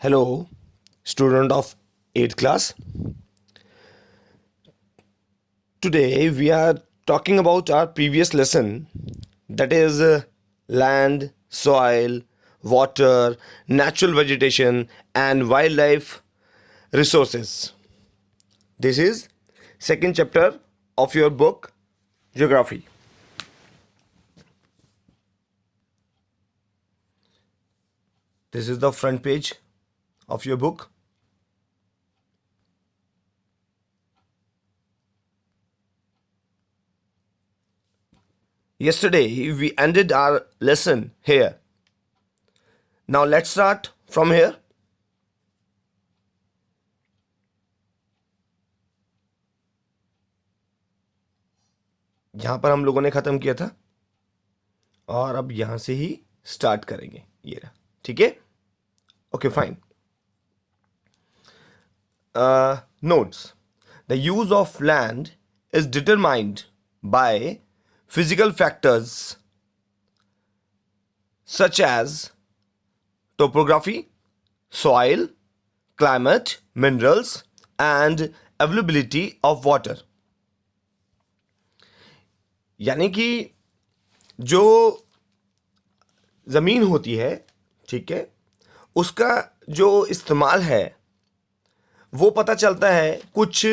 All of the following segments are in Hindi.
Hello, student of 8th class. Today we are talking about our previous lesson, that is land, soil, water, natural vegetation and wildlife resources. This is second chapter of your book Geography. This is the front page of your book. Yesterday we ended our lesson here. Now let's start from here. यहाँ पर हम लोगों ने ख़त्म किया था और अब यहाँ से ही स्टार्ट करेंगे. ये रहा, ठीक है. Okay, fine. Notes. The use of land is determined by physical factors such as topography, soil, climate, minerals, and availability of water. यानी कि जो ज़मीन होती है, ठीक है, उसका जो इस्तेमाल है वो पता चलता है कुछ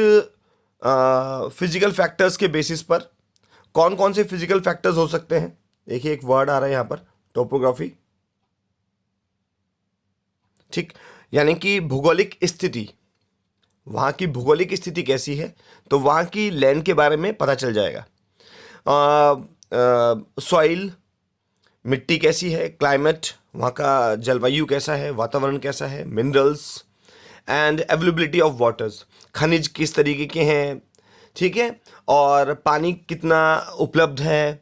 फिजिकल फैक्टर्स के बेसिस पर. कौन कौन से फिजिकल फैक्टर्स हो सकते हैं? देखिए, एक वर्ड आ रहा है यहाँ पर, टोपोग्राफी. ठीक, यानी कि भौगोलिक स्थिति, वहाँ की भौगोलिक स्थिति कैसी है, तो वहाँ की लैंड के बारे में पता चल जाएगा. सॉइल, मिट्टी कैसी है, क्लाइमेट, वहाँ का जलवायु कैसा है, वातावरण कैसा है, minerals and availability of waters, खनिज किस तरीके के हैं, ठीक है, और पानी कितना उपलब्ध है.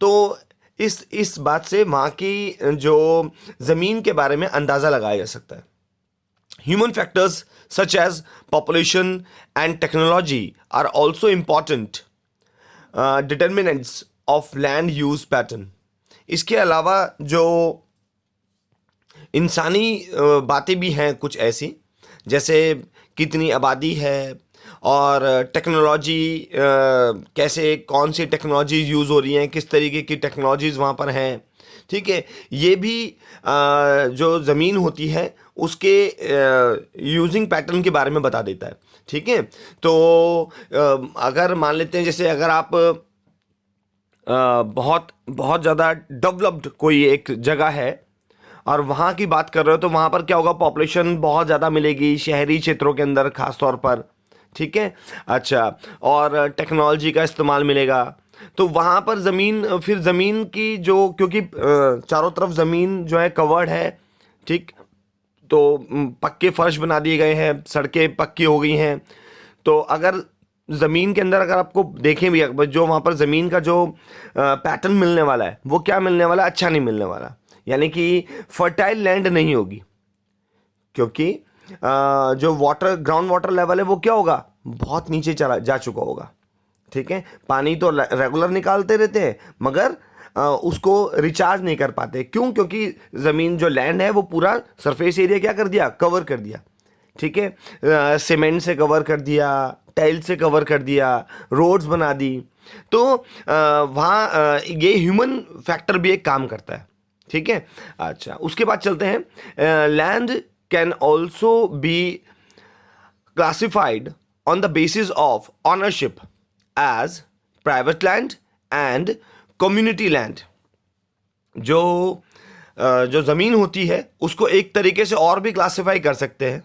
तो इस बात से वहाँ की जो ज़मीन के बारे में अंदाज़ा लगाया जा सकता है. Human factors such as population and technology are also important determinants of land use pattern. इसके अलावा जो इंसानी बातें भी हैं कुछ ऐसी, जैसे कितनी आबादी है और टेक्नोलॉजी कैसे, कौन सी टेक्नोलॉजी यूज़ हो रही हैं, किस तरीके की टेक्नोलॉजीज़ वहाँ पर हैं, ठीक है. ये भी जो ज़मीन होती है उसके यूजिंग पैटर्न के बारे में बता देता है, ठीक है. तो अगर मान लेते हैं, जैसे अगर आप बहुत बहुत ज़्यादा डेवलप्ड कोई एक जगह है और वहाँ की बात कर रहे हो, तो वहाँ पर क्या होगा, पॉपुलेशन बहुत ज़्यादा मिलेगी शहरी क्षेत्रों के अंदर ख़ास तौर पर, ठीक है. अच्छा, और टेक्नोलॉजी का इस्तेमाल मिलेगा. तो वहाँ पर ज़मीन, फिर ज़मीन की जो, क्योंकि चारों तरफ ज़मीन जो है कवर्ड है, ठीक, तो पक्के फर्श बना दिए गए हैं, सड़कें पक्की हो गई हैं. तो अगर ज़मीन के अंदर अगर आपको देखें भी, जो वहाँ पर ज़मीन का जो पैटर्न मिलने वाला है वो क्या मिलने वाला है, अच्छा नहीं मिलने वाला. यानी कि फर्टाइल लैंड नहीं होगी, क्योंकि जो वाटर, ग्राउंड वाटर लेवल है वो क्या होगा, बहुत नीचे चला जा चुका होगा, ठीक है. पानी तो रेगुलर निकालते रहते हैं मगर उसको रिचार्ज नहीं कर पाते. क्यों? क्योंकि ज़मीन, जो लैंड है वो पूरा सरफेस एरिया क्या कर दिया, कवर कर दिया, ठीक है. सीमेंट से कवर कर दिया, टाइल से कवर कर दिया, रोड्स बना दी. तो वहाँ ये ह्यूमन फैक्टर भी एक काम करता है, ठीक है. अच्छा, उसके बाद चलते हैं. Land can also be classified on the basis of ownership as private land and community land. जो ज़मीन होती है उसको एक तरीके से और भी क्लासिफाई कर सकते हैं,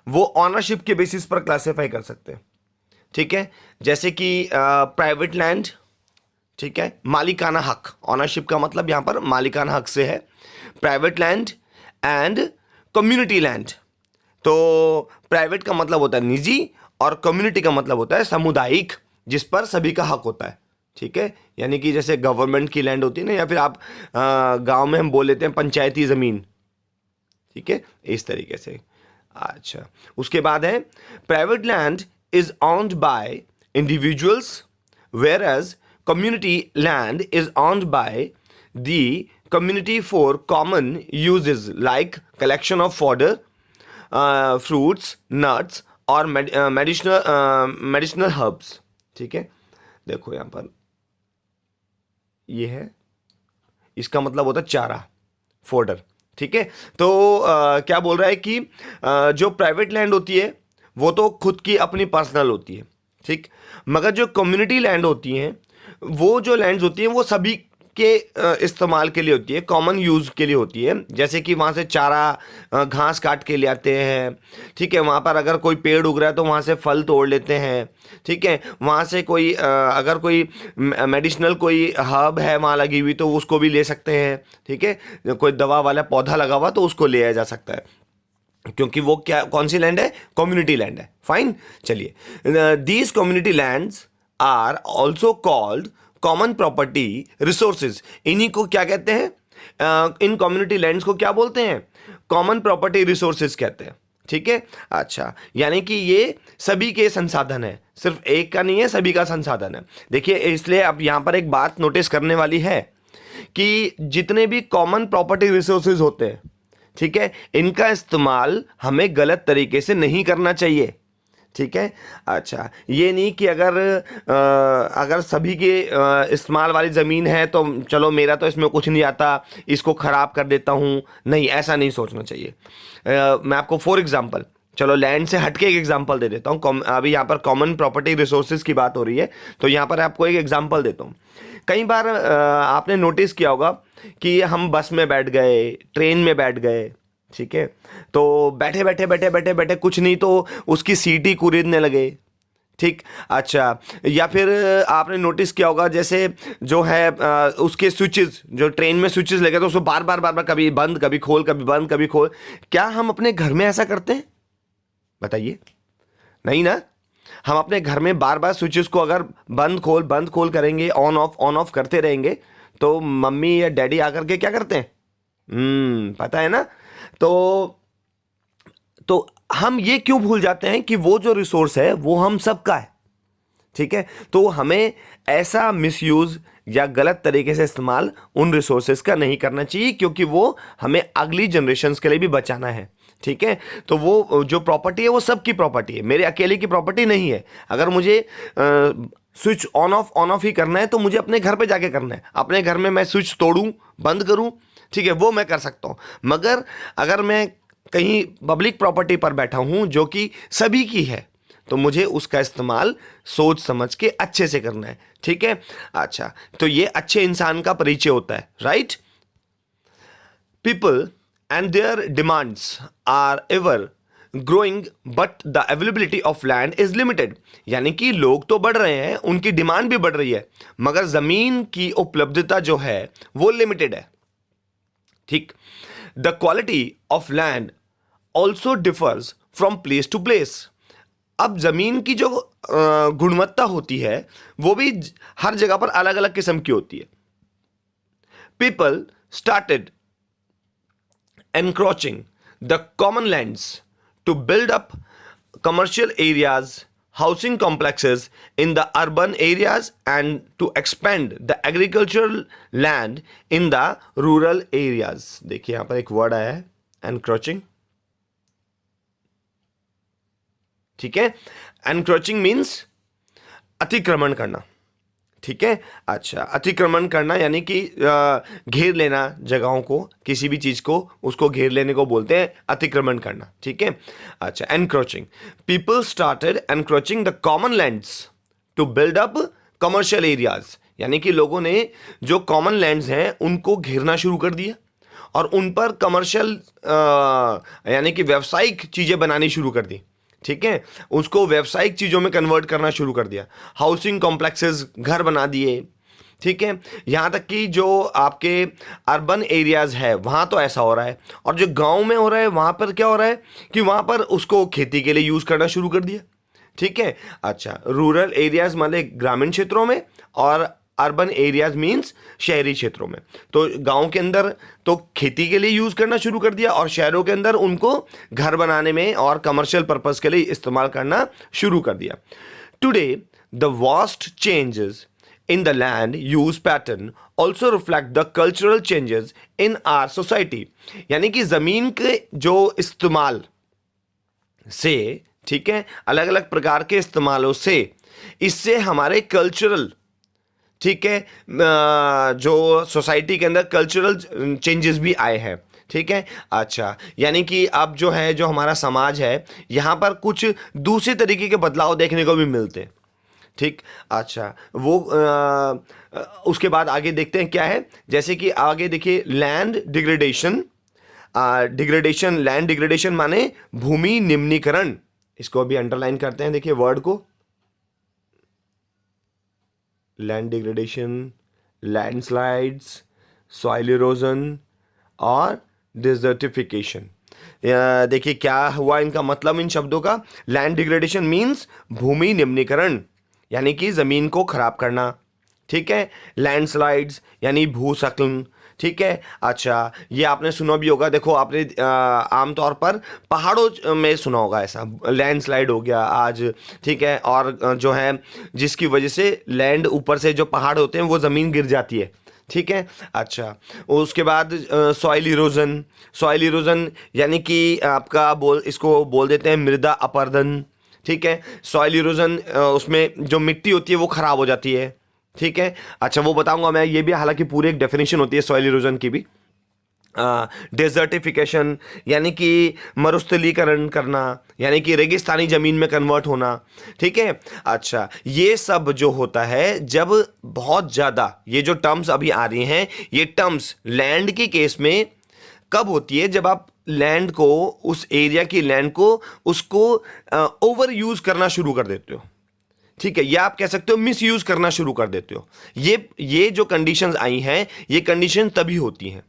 वो ऑनरशिप के बेसिस पर क्लासिफाई कर सकते हैं, ठीक है. जैसे कि प्राइवेट लैंड, ठीक है, मालिकाना हक, ऑनरशिप का मतलब यहाँ पर मालिकाना हक से है. Private land and community land. तो प्राइवेट का मतलब होता है निजी और कम्युनिटी का मतलब होता है सामुदायिक, जिस पर सभी का हक होता है, ठीक है. यानी कि जैसे गवर्नमेंट की लैंड होती है ना, या फिर आप गांव में हम बोल लेते हैं पंचायती ज़मीन, ठीक है, इस तरीके से. अच्छा, उसके बाद है private land is owned by individuals, whereas community land is owned by the community for common uses like collection of fodder, fruits, nuts और medicinal herbs. ठीक है, देखो यहाँ पर ये है, इसका मतलब होता है चारा, फोडर. ठीक है, तो क्या बोल रहा है कि जो प्राइवेट लैंड होती है वो तो खुद की अपनी पर्सनल होती है. ठीक, मगर जो कम्युनिटी लैंड होती हैं, वो जो लैंड्स होती हैं वो सभी के इस्तेमाल के लिए होती है, कॉमन यूज़ के लिए होती है. जैसे कि वहाँ से चारा घास काट के ले आते हैं. ठीक है, वहाँ पर अगर कोई पेड़ उग रहा है तो वहाँ से फल तोड़ लेते हैं. ठीक है, वहाँ से कोई अगर कोई मेडिसिनल कोई हर्ब है वहाँ लगी हुई तो उसको भी ले सकते हैं. ठीक है, कोई दवा वाला पौधा लगा हुआ तो उसको लिया जा सकता है, क्योंकि वो क्या, कौन सी लैंड है, कम्युनिटी लैंड है. फाइन, चलिए. These community lands are also called common property resources. इन्हीं को क्या कहते हैं, इन कम्युनिटी लैंड्स को क्या बोलते हैं, कॉमन प्रॉपर्टी रिसोर्सेज कहते हैं. ठीक है, अच्छा, यानी कि ये सभी के संसाधन है, सिर्फ एक का नहीं है, सभी का संसाधन है. देखिए, इसलिए अब यहाँ पर एक बात नोटिस करने वाली है कि जितने भी कॉमन प्रॉपर्टी रिसोर्सेज होते हैं, ठीक है, इनका इस्तेमाल हमें गलत तरीके से नहीं करना चाहिए. ठीक है, अच्छा, ये नहीं कि अगर सभी के इस्तेमाल वाली ज़मीन है तो चलो मेरा तो इसमें कुछ नहीं आता, इसको ख़राब कर देता हूँ. नहीं, ऐसा नहीं सोचना चाहिए. मैं आपको फॉर एग्जांपल, चलो लैंड से हटके एक एग्जांपल दे देता हूँ. अभी यहाँ पर कॉमन प्रॉपर्टी रिसोर्सेज की बात हो रही है, तो यहाँ पर आपको एक एग्जांपल देता हूँ. कई बार आपने नोटिस किया होगा कि हम बस में बैठ गए, ट्रेन में बैठ गए. ठीक है, तो बैठे बैठे बैठे बैठे बैठे कुछ नहीं तो उसकी सीट ही कुरेदने लगे. ठीक, अच्छा, या फिर आपने नोटिस किया होगा जैसे जो है उसके स्विचेस, जो ट्रेन में स्विचेस लगे तो उसको बार बार बार बार कभी बंद कभी खोल, कभी बंद कभी खोल. क्या हम अपने घर में ऐसा करते हैं, बताइए? नहीं ना. हम अपने घर में बार बार स्विचेस को अगर बंद खोल करेंगे, ऑन ऑफ करते रहेंगे, तो मम्मी या डैडी आकर के क्या करते हैं, पता है ना. तो हम ये क्यों भूल जाते हैं कि वो जो रिसोर्स है वो हम सबका है. ठीक है, तो हमें ऐसा मिसयूज या गलत तरीके से इस्तेमाल उन रिसोर्सेज का नहीं करना चाहिए, क्योंकि वो हमें अगली जनरेशंस के लिए भी बचाना है. ठीक है, तो वो जो प्रॉपर्टी है वो सबकी प्रॉपर्टी है, मेरे अकेले की प्रॉपर्टी नहीं है. अगर मुझे स्विच ऑन ऑफ ही करना है तो मुझे अपने घर पे जाके करना है. अपने घर में मैं स्विच तोड़ूं, बंद करूं, ठीक है, वो मैं कर सकता हूं. मगर अगर मैं कहीं पब्लिक प्रॉपर्टी पर बैठा हूं जो कि सभी की है, तो मुझे उसका इस्तेमाल सोच समझ के अच्छे से करना है. ठीक है, अच्छा, तो ये अच्छे इंसान का परिचय होता है, right. People and their demands are ever growing but the availability of land is limited. यानी कि लोग तो बढ़ रहे हैं, उनकी डिमांड भी बढ़ रही है, मगर जमीन की उपलब्धता जो है वो लिमिटेड है. ठीक, the quality of land also differs from place to place. अब जमीन की जो गुणवत्ता होती है वो भी हर जगह पर अलग अलग किस्म की होती है. People started encroaching the common lands to build up commercial areas, housing complexes in the urban areas, and to expand the agricultural land in the rural areas. देखिए यहाँ पर एक वर्ड आया है, encroaching. ठीक है, encroaching means अतिक्रमण करना. ठीक है, अच्छा, अतिक्रमण करना यानी कि घेर लेना जगहों को, किसी भी चीज़ को उसको घेर लेने को बोलते हैं अतिक्रमण करना. ठीक है, अच्छा, encroaching. People started encroaching the common lands to build up commercial areas. यानी कि लोगों ने जो कॉमन लैंड्स हैं उनको घेरना शुरू कर दिया और उन पर कमर्शियल यानी कि व्यावसायिक चीज़ें बनानी शुरू कर दी. ठीक है, उसको व्यावसायिक चीज़ों में कन्वर्ट करना शुरू कर दिया. हाउसिंग कॉम्प्लेक्सेस, घर बना दिए. ठीक है, यहाँ तक कि जो आपके अर्बन एरियाज़ है वहाँ तो ऐसा हो रहा है, और जो गांव में हो रहा है वहाँ पर क्या हो रहा है कि वहाँ पर उसको खेती के लिए यूज़ करना शुरू कर दिया. ठीक है, अच्छा, रूरल एरियाज़ मतलब ग्रामीण क्षेत्रों में, और अर्बन एरियाज मीन्स शहरी क्षेत्रों में. तो गांव के अंदर तो खेती के लिए यूज़ करना शुरू कर दिया, और शहरों के अंदर उनको घर बनाने में और कमर्शियल पर्पस के लिए इस्तेमाल करना शुरू कर दिया. Today the vast changes in the land use pattern also reflect the cultural changes in our society. यानी कि जमीन के जो इस्तेमाल से, ठीक है, अलग अलग प्रकार के इस्तेमालों से, इससे हमारे कल्चरल, ठीक है, जो सोसाइटी के अंदर कल्चरल चेंजेस भी आए हैं, ठीक है। अच्छा, यानी कि अब जो है, जो हमारा समाज है, यहाँ पर कुछ दूसरे तरीके के बदलाव देखने को भी मिलते हैं, ठीक। अच्छा, वो उसके बाद आगे देखते हैं क्या है। जैसे कि आगे देखिए, land degradation. Degradation, land degradation माने भूमि निम्नीकरण। इसको अभी अंडरलाइन करते हैं, देखिए वर्ड को, land degradation, landslides, soil erosion और डिजर्टिफिकेशन। देखिए क्या हुआ इनका मतलब, इन शब्दों का। लैंड डिग्रेडेशन मीन्स भूमि निम्नीकरण, यानी कि जमीन को खराब करना, ठीक है। लैंडस्लाइड्स यानी भूस्खलन, ठीक है। अच्छा, ये आपने सुना भी होगा, देखो आपने आमतौर पर पहाड़ों में सुना होगा ऐसा, लैंडस्लाइड हो गया आज, ठीक है। और जो है जिसकी वजह से लैंड, ऊपर से जो पहाड़ होते हैं वो ज़मीन गिर जाती है, ठीक है। अच्छा, उसके बाद सॉइल इरोजन। सॉइल इरोजन यानी कि आपका इसको बोल देते हैं मृदा अपरदन, ठीक है। सॉइल इरोजन, उसमें जो मिट्टी होती है वो खराब हो जाती है, ठीक है। अच्छा, वो बताऊंगा मैं, ये भी हालांकि पूरी एक डेफिनेशन होती है सॉइल इरोजन की भी। डेजर्टिफिकेशन यानी कि मरुस्थलीकरण करना, यानी कि रेगिस्तानी जमीन में कन्वर्ट होना, ठीक है। अच्छा, ये सब जो होता है, जब बहुत ज़्यादा, ये जो टर्म्स अभी आ रही हैं, ये टर्म्स लैंड के केस में कब होती है, जब आप लैंड को, उस एरिया की लैंड को, उसको ओवर यूज करना शुरू कर देते हो, ठीक है, या आप कह सकते हो मिस यूज करना शुरू कर देते हो। ये जो कंडीशंस आई हैं, ये कंडीशन तभी होती हैं,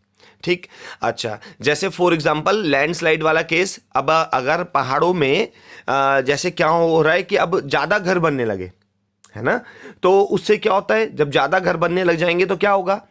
ठीक। अच्छा, जैसे फॉर एग्जांपल लैंडस्लाइड वाला केस, अब अगर पहाड़ों में जैसे क्या हो रहा है कि अब ज़्यादा घर बनने लगे, है ना, तो उससे क्या होता है, जब ज़्यादा घर बनने लग जाएंगे तो क्या होगा,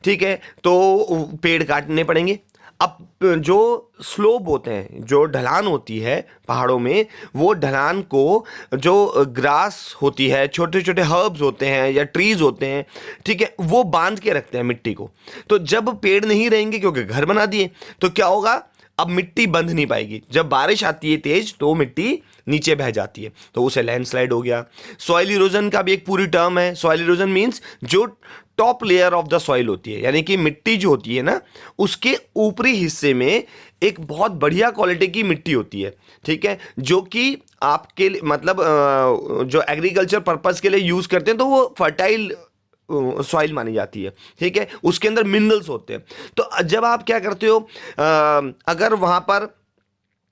ठीक है, तो पेड़ काटने पड़ेंगे। अब जो स्लोप होते हैं, जो ढलान होती है पहाड़ों में, वो ढलान को, जो ग्रास होती है, छोटे छोटे हर्ब्स होते हैं या ट्रीज होते हैं, ठीक है, वो बांध के रखते हैं मिट्टी को। तो जब पेड़ नहीं रहेंगे क्योंकि घर बना दिए, तो क्या होगा, अब मिट्टी बंध नहीं पाएगी, जब बारिश आती है तेज तो मिट्टी नीचे बह जाती है, तो उसे लैंडस्लाइड हो गया। सॉइल इरोजन का भी एक पूरी टर्म है। सॉइल इरोजन मींस जो top layer of the soil होती है, यानी कि मिट्टी जो होती है ना, उसके ऊपरी हिस्से में एक बहुत बढ़िया क्वालिटी की मिट्टी होती है, ठीक है, जो कि आपके मतलब जो एग्रीकल्चर पर्पस के लिए यूज करते हैं, तो वो फर्टाइल सॉइल मानी जाती है, ठीक है, उसके अंदर मिनरल्स होते हैं। तो जब आप क्या करते हो, अगर वहां पर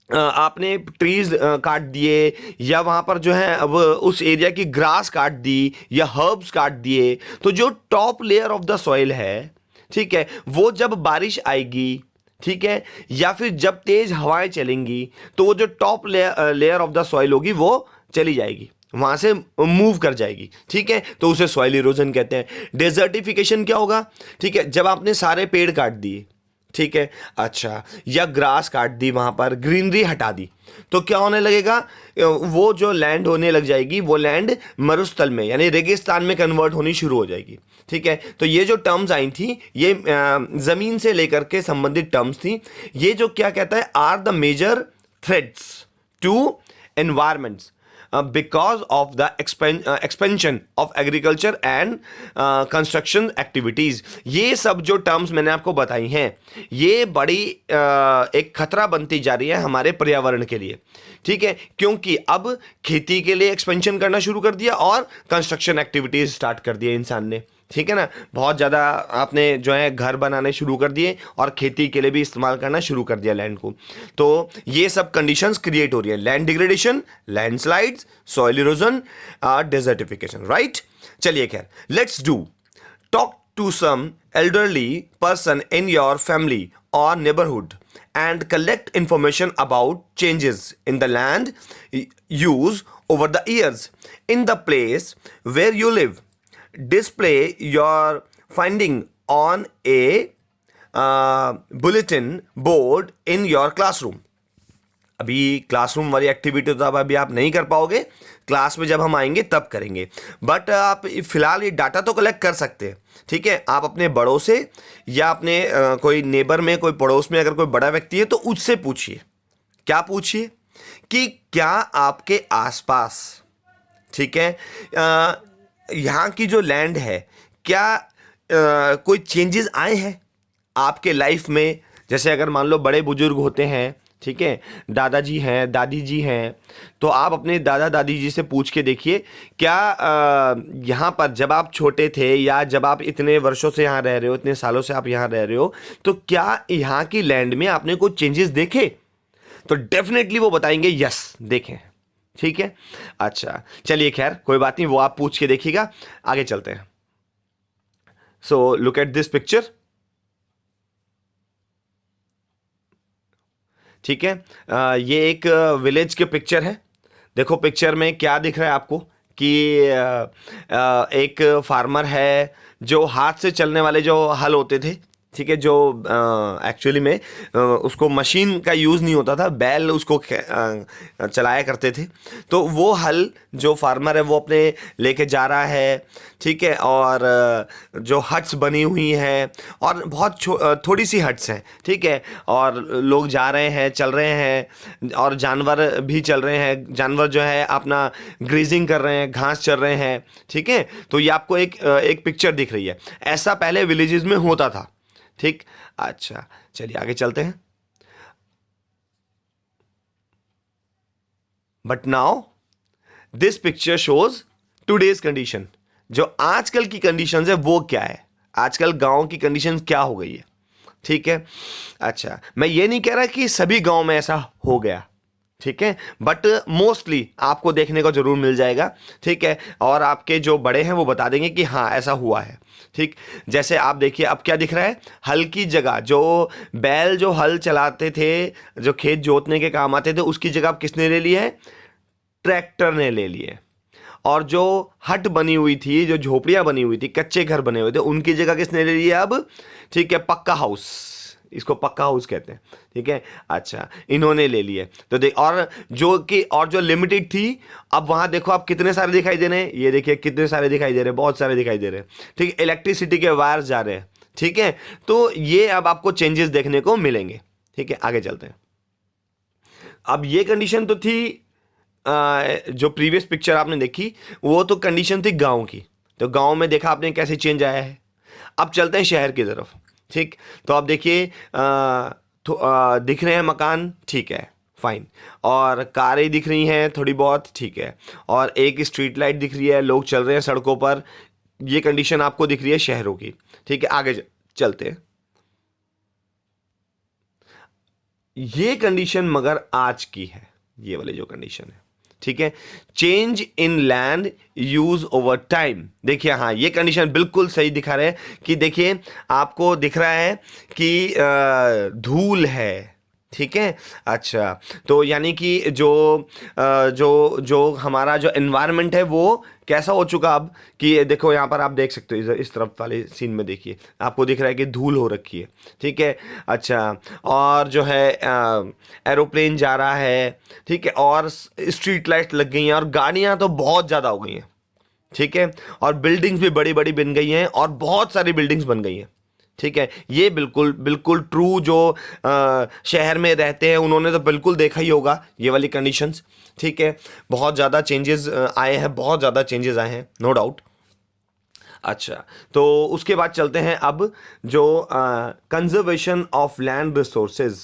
आपने ट्रीज काट दिए, या वहां पर जो है अब उस एरिया की ग्रास काट दी, या हर्ब्स काट दिए, तो जो top layer of the soil है, ठीक है, वो जब बारिश आएगी, ठीक है, या फिर जब तेज हवाएं चलेंगी, तो वो जो top layer of the soil होगी वो चली जाएगी, वहां से मूव कर जाएगी, ठीक है, तो उसे सॉइल इरोजन कहते हैं। डेजर्टिफिकेशन क्या होगा, ठीक है, जब आपने सारे पेड़ काट दिए, ठीक है, अच्छा, या ग्रास काट दी, वहां पर ग्रीनरी हटा दी, तो क्या होने लगेगा, वो जो लैंड होने लग जाएगी, वो लैंड मरुस्थल में यानी रेगिस्तान में कन्वर्ट होनी शुरू हो जाएगी, ठीक है। तो ये जो टर्म्स आई थी, ये जमीन से लेकर के संबंधित टर्म्स थी। ये जो क्या कहता है, are the major threats to environments because of the expansion of agriculture and construction activities। ये सब जो टर्म्स मैंने आपको बताई हैं, ये बड़ी एक खतरा बनती जा रही है हमारे पर्यावरण के लिए, ठीक है, क्योंकि अब खेती के लिए एक्सपेंशन करना शुरू कर दिया और कंस्ट्रक्शन एक्टिविटीज स्टार्ट कर दिए इंसान ने, ठीक है ना, बहुत ज़्यादा आपने जो है घर बनाने शुरू कर दिए और खेती के लिए भी इस्तेमाल करना शुरू कर दिया लैंड को। तो ये सब कंडीशंस क्रिएट हो रही है, land degradation, landslides, soil erosion, desertification, right. चलिए खैर, let's do talk to some elderly person in your family or neighborhood and collect information about changes in the land use over the years in the place where you live. Display your finding on a bulletin board in your classroom. अभी क्लासरूम वाली एक्टिविटी तो अब अभी आप नहीं कर पाओगे, क्लास में जब हम आएंगे तब करेंगे। बट आप फिलहाल ये डाटा तो कलेक्ट कर सकते हैं, ठीक है। आप अपने बड़ों से या अपने कोई नेबर में, कोई पड़ोस में अगर कोई बड़ा व्यक्ति है तो उससे पूछिए। क्या पूछिए कि क्या आपके आसपास, ठीक है, यहाँ की जो लैंड है, क्या कोई चेंजेस आए हैं आपके लाइफ में। जैसे अगर मान लो बड़े बुजुर्ग होते हैं, ठीक है, दादाजी हैं, दादी जी हैं, तो आप अपने दादा दादी जी से पूछ के देखिए क्या यहाँ पर जब आप छोटे थे या जब आप इतने वर्षों से यहाँ रह रहे हो, इतने सालों से आप यहाँ रह रहे हो, तो क्या यहाँ की लैंड में आपने कोई चेंजेस देखे। तो डेफिनेटली वो बताएंगे यस देखें, ठीक है। अच्छा चलिए, खैर कोई बात नहीं, वो आप पूछ के देखिएगा। आगे चलते हैं। So look at this picture, ठीक है। ये एक विलेज के पिक्चर है। देखो पिक्चर में क्या दिख रहा है आपको कि एक फार्मर है जो हाथ से चलने वाले जो हल होते थे, ठीक है, जो एक्चुअली में उसको मशीन का यूज़ नहीं होता था, बैल उसको चलाया करते थे। तो वो हल जो फार्मर है वो अपने लेके जा रहा है, ठीक है। और जो हट्स बनी हुई हैं, और बहुत थोड़ी सी हट्स हैं, ठीक है, और लोग जा रहे हैं, चल रहे हैं, और जानवर भी चल रहे हैं। जानवर जो है अपना ग्रेजिंग कर रहे हैं, घास चर रहे हैं, ठीक है। तो ये आपको एक पिक्चर दिख रही है। ऐसा पहले विलेजेस में होता था, ठीक। अच्छा चलिए आगे चलते हैं। But now this picture shows today's condition. जो आजकल की कंडीशन है वो क्या है, आजकल गांव की कंडीशन क्या हो गई है, ठीक है। अच्छा मैं ये नहीं कह रहा कि सभी गांव में ऐसा हो गया, ठीक है, बट मोस्टली आपको देखने को जरूर मिल जाएगा, ठीक है। और आपके जो बड़े हैं वो बता देंगे कि हाँ ऐसा हुआ है, ठीक। जैसे आप देखिए अब क्या दिख रहा है, हल की जगह जो बैल जो हल चलाते थे, जो खेत जोतने के काम आते थे, उसकी जगह अब किसने ले ली है, ट्रैक्टर ने ले लिए। और जो हट बनी हुई थी, जो झोपड़ियां बनी हुई थी, कच्चे घर बने हुए थे, उनकी जगह किसने ले लिया अब, ठीक है, पक्का हाउस, इसको पक्का हाउस कहते हैं, ठीक है। अच्छा इन्होंने ले लिए। तो देख, और जो लिमिटेड थी, अब वहां देखो आप कितने सारे दिखाई दे रहे हैं, ये देखिए कितने सारे दिखाई दे रहे हैं, बहुत सारे दिखाई दे रहे हैं, ठीक है। इलेक्ट्रिसिटी के वायर्स जा रहे हैं, ठीक है। तो ये अब आपको चेंजेस देखने को मिलेंगे, ठीक है। आगे चलते हैं। अब ये कंडीशन तो थी, जो प्रीवियस पिक्चर आपने देखी वो तो कंडीशन थी गांव की। तो गांव में देखा आपने कैसे चेंज आया है। अब चलते हैं शहर की तरफ, ठीक। तो आप देखिए दिख रहे हैं मकान, ठीक है, फाइन, और कारें दिख रही हैं थोड़ी बहुत, ठीक है, और एक स्ट्रीट लाइट दिख रही है, लोग चल रहे हैं सड़कों पर। ये कंडीशन आपको दिख रही है शहरों की, ठीक है। आगे चलते हैं। ये कंडीशन मगर आज की है, ये वाली जो कंडीशन है, ठीक है। Change in land use over time. देखिए हाँ ये कंडीशन बिल्कुल सही दिखा रहे हैं कि देखिए आपको दिख रहा है कि धूल है, ठीक है। अच्छा तो यानी कि जो जो हमारा जो एनवायरनमेंट है वो कैसा हो चुका अब, कि ये देखो यहाँ पर आप देख सकते हो, इस तरफ वाले सीन में देखिए आपको दिख रहा है कि धूल हो रखी है, ठीक है। अच्छा और जो है एरोप्लेन जा रहा है, ठीक है, और स्ट्रीट लाइट लग गई हैं, और गाड़ियाँ तो बहुत ज़्यादा हो गई हैं, ठीक है, और बिल्डिंग्स भी बड़ी बड़ी बन गई हैं, और बहुत सारी बिल्डिंग्स बन गई हैं, ठीक है। ये बिल्कुल बिल्कुल ट्रू, जो शहर में रहते हैं उन्होंने तो बिल्कुल देखा ही होगा ये वाली कंडीशंस, ठीक है। बहुत ज़्यादा चेंजेस आए हैं, बहुत ज़्यादा चेंजेस आए हैं, नो डाउट। अच्छा तो उसके बाद चलते हैं अब जो कंजर्वेशन ऑफ लैंड रिसोर्सेज,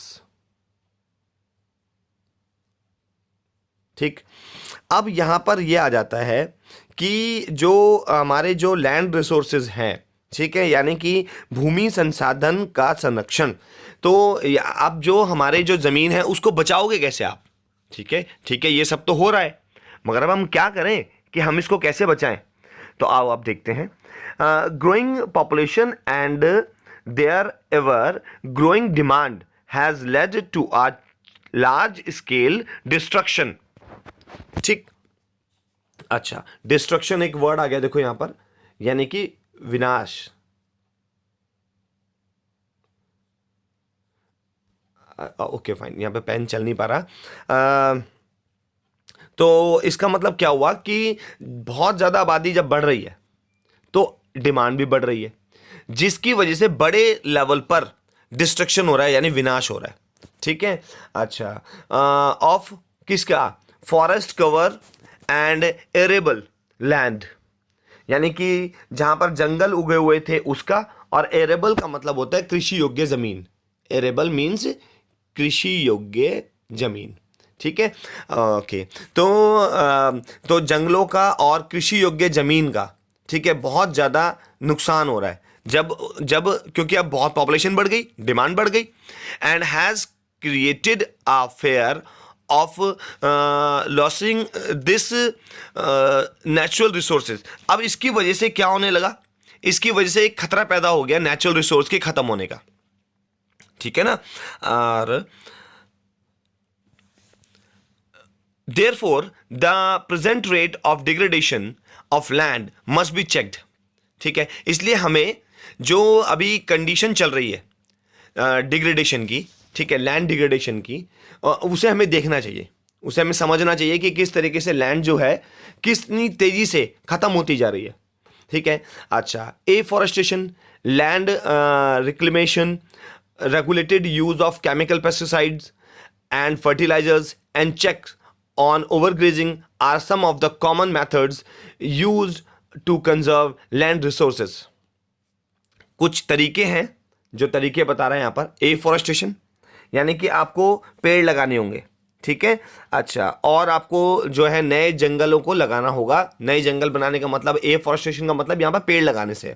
ठीक। अब यहां पर यह आ जाता है कि जो हमारे जो लैंड रिसोर्सेज हैं, ठीक है, यानी कि भूमि संसाधन का संरक्षण। तो अब जो हमारे जो जमीन है उसको बचाओगे कैसे आप, ठीक है, ठीक है, ये सब तो हो रहा है, मगर अब हम क्या करें कि हम इसको कैसे बचाएं। तो आओ आप देखते हैं। Growing population and their ever growing demand has led to a large scale destruction, ठीक। अच्छा डिस्ट्रक्शन एक वर्ड आ गया देखो यहां पर, यानी कि विनाश। ओके फाइन, यहाँ पे पेन चल नहीं पा रहा। तो इसका मतलब क्या हुआ कि बहुत ज़्यादा आबादी जब बढ़ रही है तो डिमांड भी बढ़ रही है, जिसकी वजह से बड़े लेवल पर डिस्ट्रक्शन हो रहा है, यानी विनाश हो रहा है। ठीक है, अच्छा, ऑफ किसका, forest cover and arable land, यानी कि जहां पर जंगल उगे हुए थे उसका, और एरेबल का मतलब होता है कृषि योग्य जमीन। एरेबल मीन्स कृषि योग्य जमीन। ठीक है, ओके। तो जंगलों का और कृषि योग्य जमीन का, ठीक है, बहुत ज़्यादा नुकसान हो रहा है जब जब क्योंकि अब बहुत पॉपुलेशन बढ़ गई, डिमांड बढ़ गई, and has created a fair of losing this natural resources. अब इसकी वजह से क्या होने लगा, इसकी वजह से एक खतरा पैदा हो गया नेचुरल रिसोर्स के खत्म होने का। ठीक है ना, और therefore the present rate of degradation of land must be checked। ठीक है, इसलिए हमें जो अभी कंडीशन चल रही है डिग्रेडेशन की, ठीक है, लैंड डिग्रेडेशन की, उसे हमें देखना चाहिए, उसे हमें समझना चाहिए कि किस तरीके से लैंड जो है कितनी तेजी से खत्म होती जा रही है। ठीक है, अच्छा, afforestation, land reclamation, regulated use of chemical pesticides and fertilizers, and checks on overgrazing are some of the common methods used to conserve land resources। कुछ तरीके हैं, जो तरीके बता रहे हैं यहाँ पर, एफॉरेस्टेशन यानी कि आपको पेड़ लगाने होंगे। ठीक है, अच्छा, और आपको जो है नए जंगलों को लगाना होगा। नए जंगल बनाने का मतलब, एफॉरेस्टेशन का मतलब यहाँ पर पेड़ लगाने से।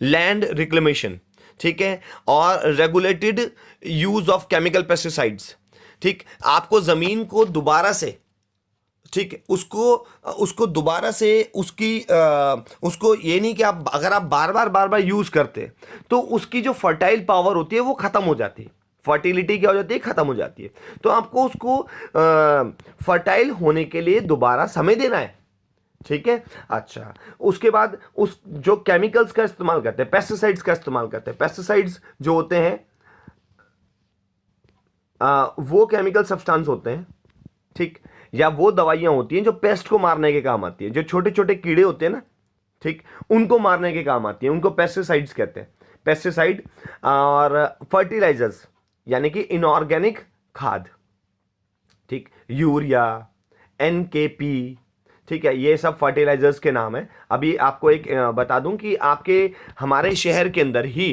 लैंड रिक्लेमेशन, ठीक है, और regulated use of chemical pesticides. ठीक, आपको जमीन को दोबारा से, ठीक है, उसको दोबारा से उसको ये नहीं कि आप अगर आप बार बार यूज करते तो उसकी जो फर्टाइल पावर होती है वो खत्म हो जाती है, फर्टिलिटी क्या हो जाती है, खत्म हो जाती है। तो आपको उसको फर्टाइल होने के लिए दोबारा समय देना है। ठीक है, अच्छा, उसके बाद उस जो केमिकल्स का इस्तेमाल करते हैं, पेस्टिसाइड्स का इस्तेमाल करते हैं, पेस्टिसाइड्स जो होते हैं वो केमिकल सब्सटेंस होते हैं, ठीक, या वो दवाइयां होती हैं जो पेस्ट को मारने के काम आती है, जो छोटे छोटे कीड़े होते हैं ना, ठीक, उनको मारने के काम आती है, उनको पेस्टिसाइड्स कहते हैं, पेस्टिसाइड। और फर्टिलाइजर्स यानी कि इनऑर्गेनिक खाद, ठीक, यूरिया, NKP, ठीक है, ये सब फर्टिलाइजर्स के नाम है। अभी आपको एक बता दूं कि आपके हमारे शहर के अंदर ही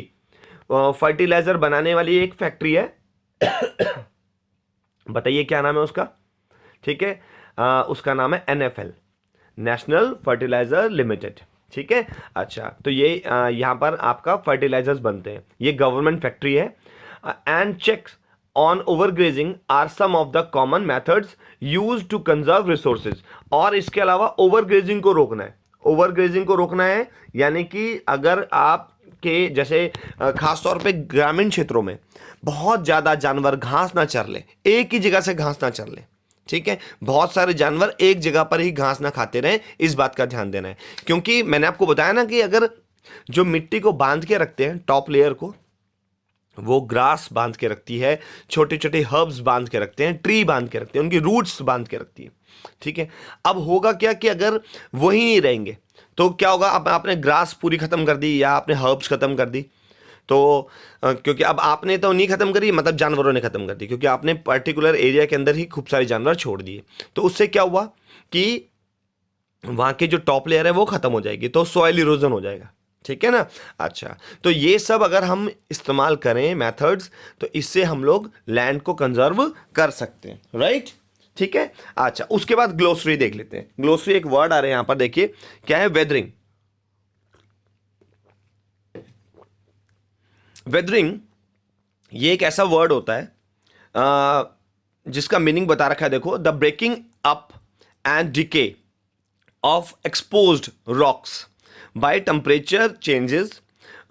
फर्टिलाइजर बनाने वाली एक फैक्ट्री है। बताइए क्या नाम है उसका? ठीक है, उसका नाम है NFL, नेशनल फर्टिलाइजर लिमिटेड। ठीक है, अच्छा, तो ये यहाँ पर आपका फर्टिलाइजर्स बनते हैं, ये गवर्नमेंट फैक्ट्री है। And checks on overgrazing are some of the common methods used to conserve resources. और इसके अलावा ओवरग्रेजिंग को रोकना है, ओवरग्रेजिंग को रोकना है, यानी कि अगर आप के जैसे खासतौर पे ग्रामीण क्षेत्रों में बहुत ज़्यादा जानवर घास ना चर ले, एक ही जगह से घास ना चर ले, ठीक है, बहुत सारे जानवर एक जगह पर ही घास ना खाते रहें, इस बात का ध्यान देना है। क्योंकि मैंने आपको बताया ना कि अगर जो मिट्टी को बांध के रखते हैं, टॉप लेयर को, वो ग्रास बांध के रखती है, छोटे छोटे हर्ब्स बांध के रखते हैं, ट्री बांध के रखते हैं, उनकी रूट्स बांध के रखती है। ठीक है, अब होगा क्या कि अगर वही नहीं रहेंगे तो क्या होगा, अब आपने ग्रास पूरी खत्म कर दी या आपने हर्ब्स खत्म कर दी, तो क्योंकि अब आपने तो नहीं खत्म करी, मतलब जानवरों ने खत्म कर दी, क्योंकि आपने पर्टिकुलर एरिया के अंदर ही खूब सारे जानवर छोड़ दिए, तो उससे क्या हुआ कि वहां के जो टॉप लेयर है वो खत्म हो जाएगी, तो सॉइल इरोजन हो जाएगा। ठीक है ना, अच्छा, तो ये सब अगर हम इस्तेमाल करें मेथड्स, तो इससे हम लोग लैंड को कंजर्व कर सकते हैं, राइट। ठीक है, अच्छा, उसके बाद ग्लोसरी देख लेते हैं। ग्लोसरी एक वर्ड आ रहे हैं यहां पर, देखिए क्या है, वेदरिंग। वेदरिंग ये एक ऐसा वर्ड होता है जिसका मीनिंग बता रखा है, देखो, the breaking up and decay of exposed rocks by temperature changes,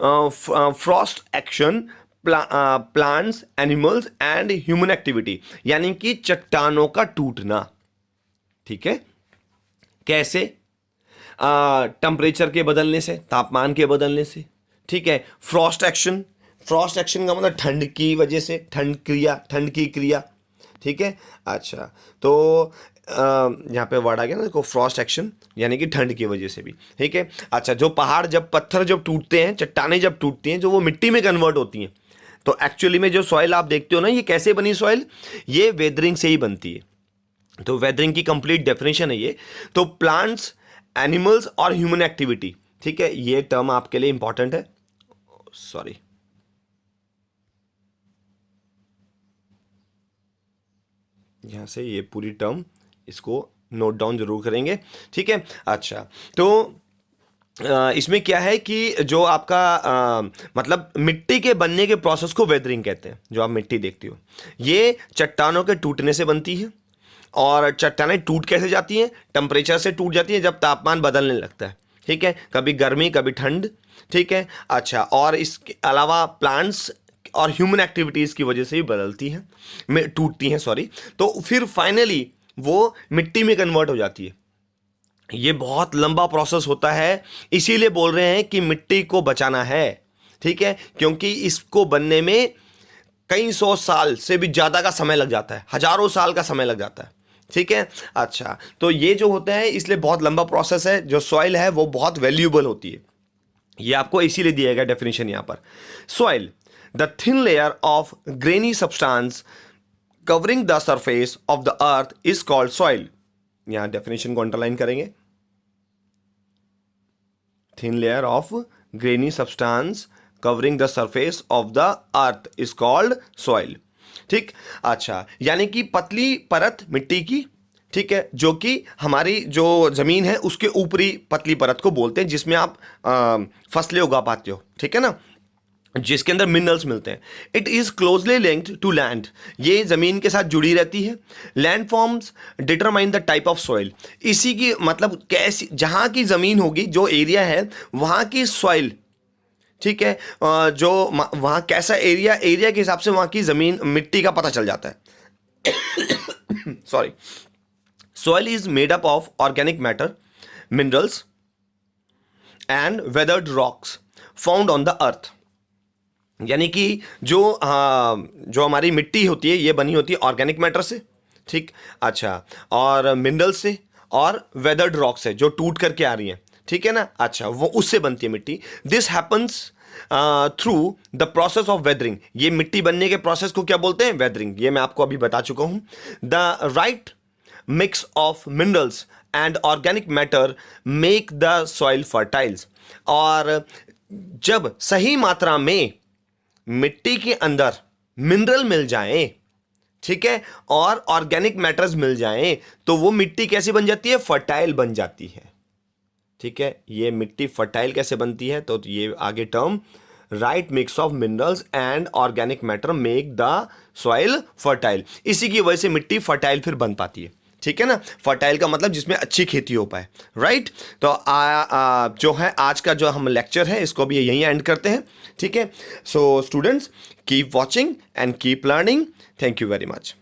frost action, plants, animals and human activity, यानी कि चट्टानों का टूटना। ठीक है, कैसे? टेम्परेचर के बदलने से, तापमान के बदलने से। ठीक है, फ्रॉस्ट एक्शन, फ्रॉस्ट एक्शन का मतलब ठंड की वजह से, ठंड की क्रिया, ठीक है। अच्छा, तो यहाँ पे वर्ड आ गया ना देखो, फ्रॉस्ट एक्शन यानी कि ठंड की वजह से भी, ठीक है। अच्छा, जो पहाड़ जब पत्थर जब टूटते हैं, चट्टानें जब टूटती हैं, जो वो मिट्टी में कन्वर्ट होती हैं, तो एक्चुअली में जो सॉइल आप देखते हो ना, ये कैसे बनी सॉइल, ये वेदरिंग से ही बनती है। तो वेदरिंग की कंप्लीट डेफिनेशन है ये। तो प्लांट्स, एनिमल्स और ह्यूमन एक्टिविटी, ठीक है, ये टर्म आपके लिए इंपॉर्टेंट है। सॉरी, यहां से ये पूरी टर्म इसको नोट डाउन जरूर करेंगे, ठीक है। अच्छा, तो इसमें क्या है कि जो आपका मतलब मिट्टी के बनने के प्रोसेस को वेदरिंग कहते हैं। जो आप मिट्टी देखती हो, ये चट्टानों के टूटने से बनती है। और चट्टानें टूट कैसे जाती हैं, टेम्परेचर से टूट जाती है, जब तापमान बदलने लगता है, ठीक है, कभी गर्मी कभी ठंड, ठीक है। अच्छा, और इसके अलावा प्लांट्स और ह्यूमन एक्टिविटीज़ की वजह से भी बदलती हैं, टूटती हैं, सॉरी। तो फिर फाइनली वो मिट्टी में कन्वर्ट हो जाती है। ये बहुत लंबा प्रोसेस होता है, इसीलिए बोल रहे हैं कि मिट्टी को बचाना है, ठीक है, क्योंकि इसको बनने में कई सौ साल से भी ज़्यादा का समय लग जाता है, हजारों साल का समय लग जाता है, ठीक है। अच्छा, तो ये जो होता है इसलिए बहुत लंबा प्रोसेस है। जो सॉइल है वो बहुत वैल्यूएबल होती है, ये आपको इसीलिए दिया गया डेफिनेशन यहां पर। Soil, the thin layer of granny substance covering the surface of the earth is called soil. यहां डेफिनेशन को अंडरलाइन करेंगे। Thin layer of granny substance covering the surface of the earth is called soil, ठीक। अच्छा, यानी कि पतली परत मिट्टी की, ठीक है, जो कि हमारी जो जमीन है उसके ऊपरी पतली परत को बोलते हैं, जिसमें आप फसलें उगा पाते हो, ठीक है ना, जिसके अंदर मिनरल्स मिलते हैं। It is closely linked to land, ये जमीन के साथ जुड़ी रहती है। Land forms determine the type of soil, इसी की मतलब कैसी जहां की जमीन होगी, जो एरिया है वहां की सॉइल, ठीक है, जो वहां कैसा एरिया के हिसाब से वहां की जमीन मिट्टी का पता चल जाता है। Sorry. Soil is made up of organic matter, minerals and weathered rocks found on the earth. यानी कि जो हमारी मिट्टी होती है ये बनी होती है ऑर्गेनिक मैटर से, ठीक। अच्छा, और मिनरल से और वेदर्ड रॉक से, जो टूट करके आ रही हैं, ठीक है ना। अच्छा, वो उससे बनती है मिट्टी। This happens through the process of weathering, ये मिट्टी बनने के प्रोसेस को क्या बोलते हैं, वेदरिंग। ये मैं आपको अभी बता चुका हूं। The right mix of minerals and organic matter make the soil fertiles, और जब सही मात्रा में मिट्टी के अंदर मिनरल मिल जाएं, ठीक है, और ऑर्गेनिक मैटर्स मिल जाएं, तो वो मिट्टी कैसी बन जाती है, फर्टाइल बन जाती है, ठीक है। ये मिट्टी फर्टाइल कैसे बनती है, तो ये आगे term, right mix of minerals and organic matter make the soil fertile, इसी की वजह से मिट्टी फर्टाइल फिर बन पाती है, ठीक है ना। फर्टाइल का मतलब जिसमें अच्छी खेती हो पाए, राइट। तो जो है आज का जो हम लेक्चर है इसको भी यहीं एंड करते हैं, ठीक है। So students, keep watching and keep learning. Thank you very much.